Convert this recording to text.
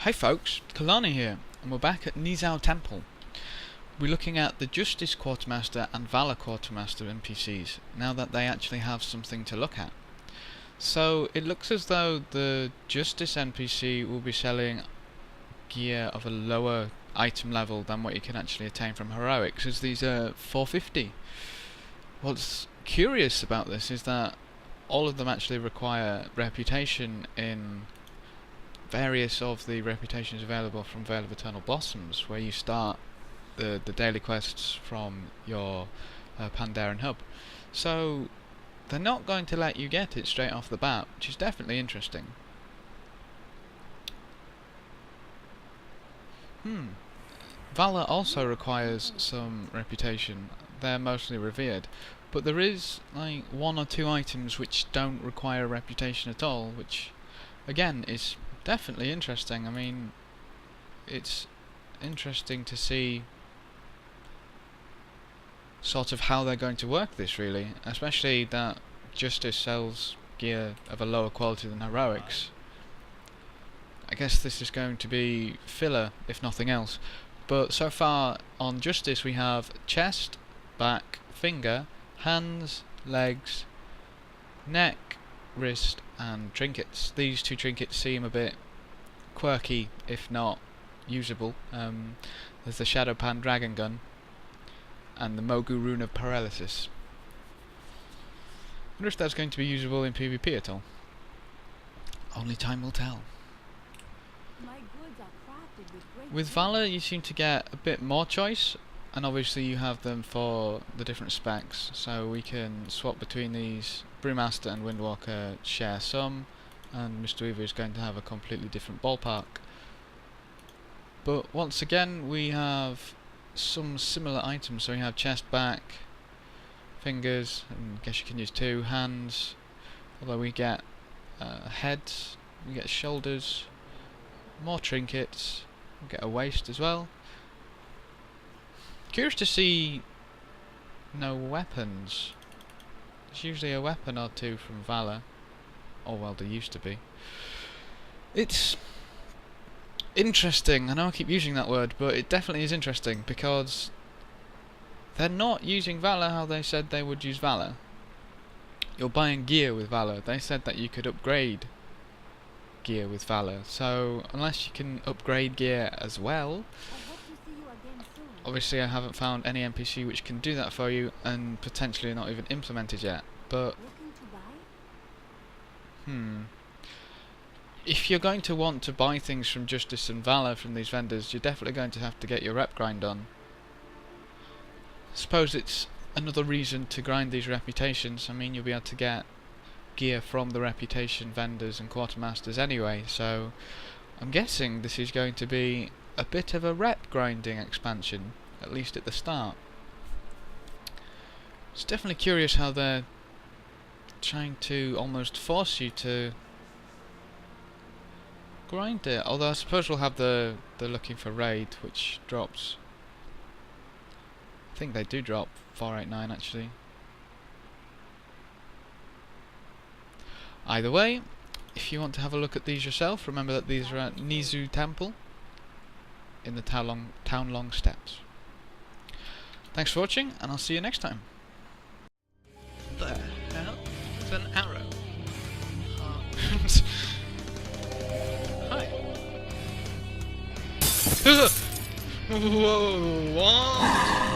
Hey folks, Kelani here, and we're back at Nizhao Temple. We're looking at the Justice Quartermaster and Valor Quartermaster NPCs, now that they actually have something to look at. So, it looks as though the Justice NPC will be selling gear of a lower item level than what you can actually attain from Heroics, as these are 450. What's curious about this is that all of them actually require reputation in various of the reputations available from Veil of Eternal Blossoms, where you start the daily quests from your Pandarian hub. So they're not going to let you get it straight off the bat, which is definitely interesting. Valor also requires some reputation. They're mostly revered, but there is like one or two items which don't require reputation at all, which again is definitely interesting. I mean, it's interesting to see sort of how they're going to work this, really, especially that Justice sells gear of a lower quality than Heroics. I guess this is going to be filler, if nothing else. But so far on Justice we have chest, back, finger, hands, legs, neck, wrist and trinkets. These two trinkets seem a bit quirky, if not usable. There's the Shadow Pan Dragon Gun and the Mogu Rune of Paralysis. I wonder if that's going to be usable in PvP at all. Only time will tell. With Valor you seem to get a bit more choice, and obviously you have them for the different specs, so we can swap between these. Brewmaster and Windwalker share some, and Mr. Weaver is going to have a completely different ballpark. But once again we have some similar items, so we have chest, back, fingers, and I guess you can use two, hands, although we get heads, we get shoulders, more trinkets, we get a waist as well. Curious to see no weapons. There's usually a weapon or two from Valor. Or well, there used to be. It's interesting. I know I keep using that word, but it definitely is interesting because they're not using Valor how they said they would use Valor. You're buying gear with Valor. They said that you could upgrade gear with Valor. So unless you can upgrade gear as well, obviously I haven't found any NPC which can do that for you, and potentially not even implemented yet. But if you're going to want to buy things from Justice and Valor from these vendors, you're definitely going to have to get your rep grind on. I suppose it's another reason to grind these reputations. I mean, you'll be able to get gear from the reputation vendors and quartermasters anyway, so I'm guessing this is going to be a bit of a rep grinding expansion, at least at the start. It's definitely curious how they're trying to almost force you to grind it, although I suppose we'll have the looking for raid, which drops, I think they do drop 489 actually. Either way, if you want to have a look at these yourself, remember that these are at Nizhao Temple in the Townlong Steps. Thanks for watching, and I'll see you next time. The hell? It's an arrow. Hi. Whoa, what?